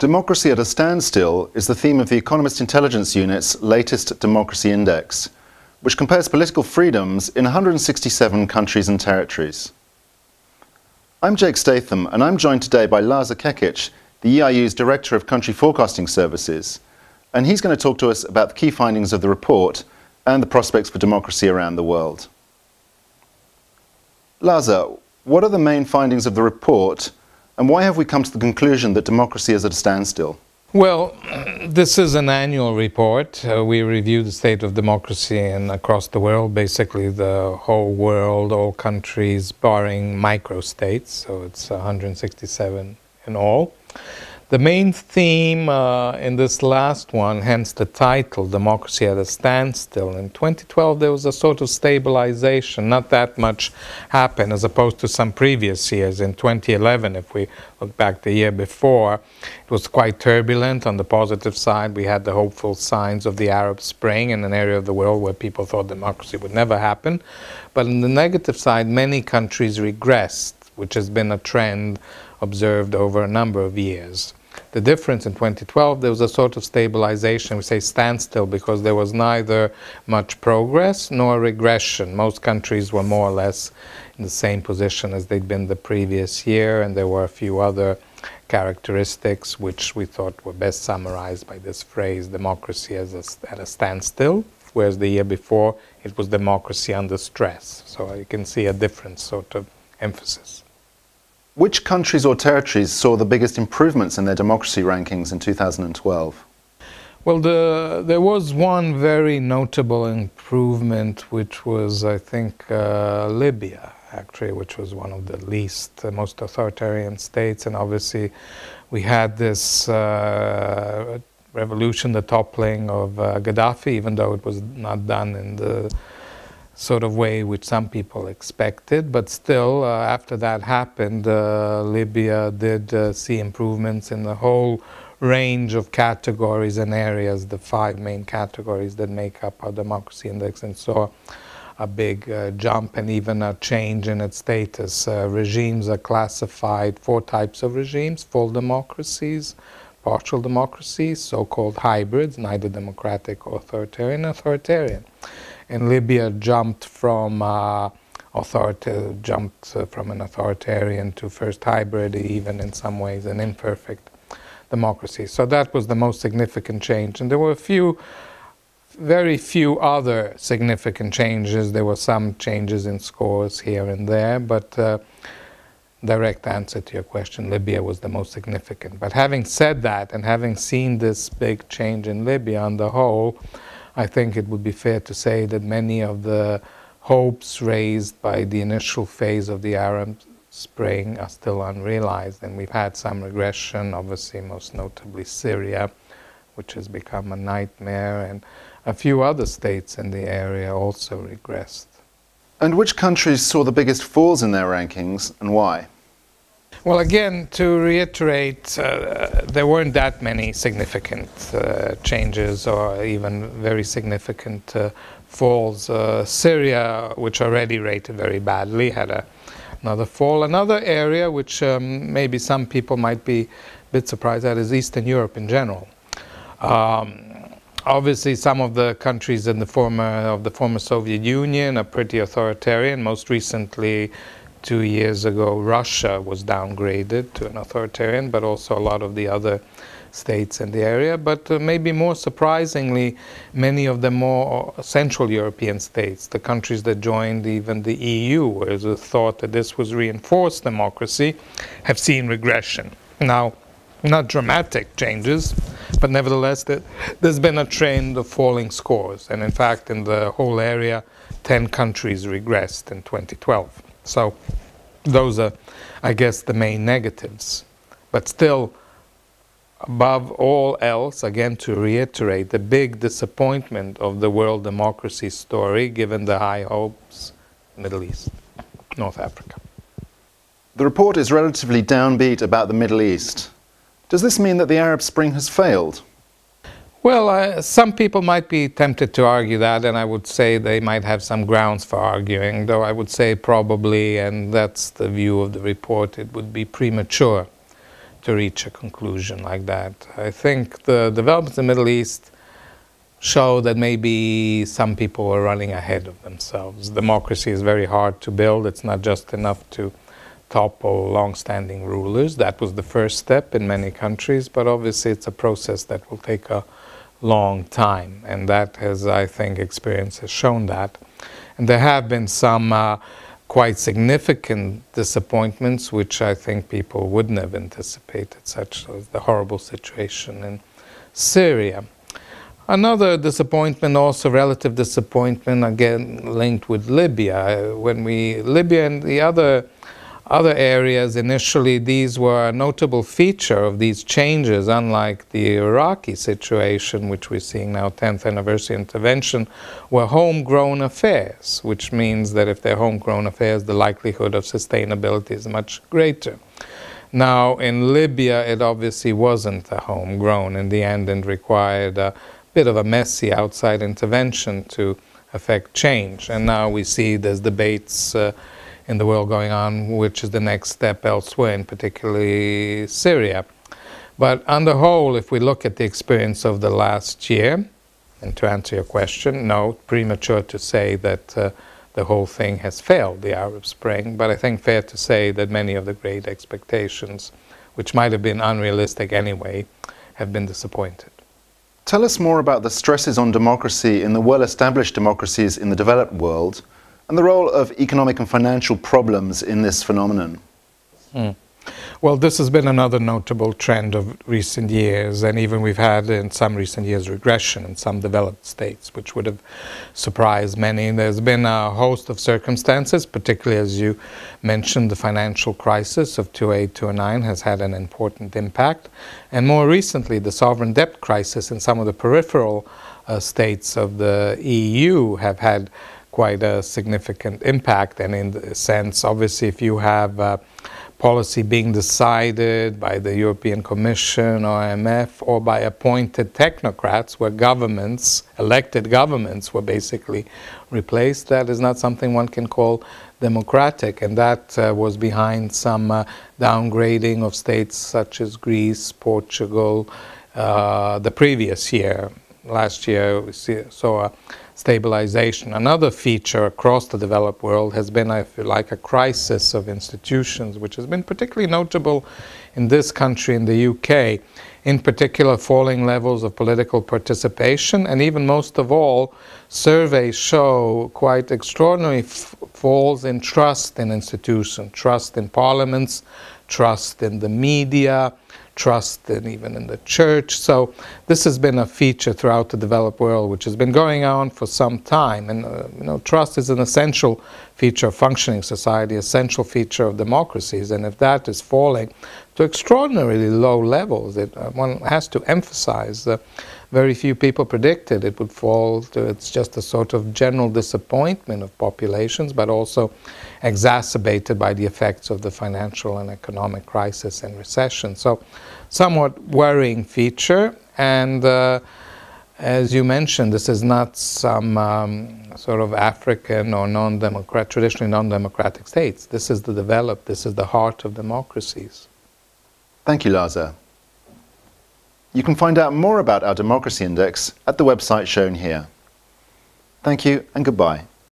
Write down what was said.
Democracy at a standstill is the theme of the Economist Intelligence Unit's latest Democracy Index, which compares political freedoms in 167 countries and territories. I'm Jake Statham, and I'm joined today by Lars Kekic, the EIU's Director of Country Forecasting Services, and he's going to talk to us about the key findings of the report and the prospects for democracy around the world. Lars, what are the main findings of the report, and why have we come to the conclusion that democracy is at a standstill? Well, this is an annual report. We review the state of democracy across the world, basically the whole world, all countries, barring microstates, so it's 167 in all. The main theme in this last one, hence the title, Democracy at a Standstill. In 2012 there was a sort of stabilization, not that much happened as opposed to some previous years. In 2011, if we look back the year before, it was quite turbulent. On the positive side, we had the hopeful signs of the Arab Spring in an area of the world where people thought democracy would never happen. But on the negative side, many countries regressed, which has been a trend observed over a number of years. The difference in 2012, there was a sort of stabilization, we say standstill, because there was neither much progress nor regression. Most countries were more or less in the same position as they'd been the previous year, and there were a few other characteristics which we thought were best summarized by this phrase, democracy at a standstill, whereas the year before it was democracy under stress. So you can see a different sort of emphasis. Which countries or territories saw the biggest improvements in their democracy rankings in 2012? Well, there was one very notable improvement, which was, I think, Libya, actually, which was one of the least, most authoritarian states. And obviously, we had this revolution, the toppling of Gaddafi, even though it was not done in the sort of way which some people expected, but still, after that happened, Libya did see improvements in the whole range of categories and areas, the 5 main categories that make up our democracy index, and saw a big jump and even a change in its status. Regimes are classified 4 types of regimes: full democracies, partial democracies, so-called hybrids, neither democratic or authoritarian. And Libya jumped from an authoritarian to first hybrid, even in some ways an imperfect democracy. So that was the most significant change. And there were very few other significant changes. There were some changes in scores here and there, but direct answer to your question, Libya was the most significant. But having said that, and having seen this big change in Libya on the whole, I think it would be fair to say that many of the hopes raised by the initial phase of the Arab Spring are still unrealized, and we've had some regression, obviously most notably Syria, which has become a nightmare, and a few other states in the area also regressed. And which countries saw the biggest falls in their rankings, and why? Well, again, to reiterate, there weren't that many significant changes or even very significant falls. Syria, which already rated very badly, had another fall. Another area which maybe some people might be a bit surprised at is Eastern Europe in general. Obviously, some of the countries in the former Soviet Union are pretty authoritarian. Most recently, 2 years ago, Russia was downgraded to an authoritarian, but also a lot of the other states in the area. But maybe more surprisingly, many of the more Central European states, the countries that joined even the EU, where the thought that this was reinforced democracy, have seen regression. Now, not dramatic changes, but nevertheless, there's been a trend of falling scores. And in fact, in the whole area, 10 countries regressed in 2012. So those are, I guess, the main negatives. But still, above all else, again to reiterate, the big disappointment of the world democracy story, given the high hopes, Middle East, North Africa. The report is relatively downbeat about the Middle East. Does this mean that the Arab Spring has failed? Well, some people might be tempted to argue that, and I would say they might have some grounds for arguing, though I would say probably, and that's the view of the report, it would be premature to reach a conclusion like that. I think the developments in the Middle East show that maybe some people are running ahead of themselves. Democracy is very hard to build. It's not just enough to topple long-standing rulers. That was the first step in many countries, but obviously it's a process that will take a long time, and that has, I think, experience has shown that. And there have been some quite significant disappointments, which I think people wouldn't have anticipated, such as the horrible situation in Syria. Another disappointment, also relative disappointment, again linked with Libya. Libya and the other areas, initially these were a notable feature of these changes, unlike the Iraqi situation, which we're seeing now, 10th anniversary intervention, were homegrown affairs, which means that if they're homegrown affairs, the likelihood of sustainability is much greater. Now, in Libya, it obviously wasn't a homegrown in the end and required a bit of a messy outside intervention to affect change. And now we see there's debates in the world going on, which is the next step elsewhere, in particularly Syria. But on the whole, if we look at the experience of the last year, and to answer your question, no, premature to say that the whole thing has failed, the Arab Spring, but I think fair to say that many of the great expectations, which might have been unrealistic anyway, have been disappointed. Tell us more about the stresses on democracy in the well-established democracies in the developed world, and the role of economic and financial problems in this phenomenon. Well, this has been another notable trend of recent years, and even we've had in some recent years regression in some developed states, which would have surprised many. There's been a host of circumstances, particularly as you mentioned, the financial crisis of 2008-2009 has had an important impact, and more recently the sovereign debt crisis in some of the peripheral states of the EU have had quite a significant impact. And in the sense, obviously, if you have policy being decided by the European Commission or IMF or by appointed technocrats, where governments, elected governments, were basically replaced, that is not something one can call democratic. And that was behind some downgrading of states such as Greece, Portugal, the previous year. Last year we saw a stabilization. Another feature across the developed world has been, I feel like, a crisis of institutions, which has been particularly notable in this country, in the UK. In particular, falling levels of political participation, and even most of all, surveys show quite extraordinary falls in trust in institutions, trust in parliaments, trust in the media, trust even in the church. So this has been a feature throughout the developed world, which has been going on for some time. And trust is an essential feature of functioning society, essential feature of democracies. And if that is falling to extraordinarily low levels, one has to emphasize that very few people predicted it would fall to, it's just a sort of general disappointment of populations, but also exacerbated by the effects of the financial and economic crisis and recession. So somewhat worrying feature, and as you mentioned, this is not some sort of African or traditionally non-democratic states. This is the developed, this is the heart of democracies. Thank you, Lazar. You can find out more about our Democracy Index at the website shown here. Thank you and goodbye.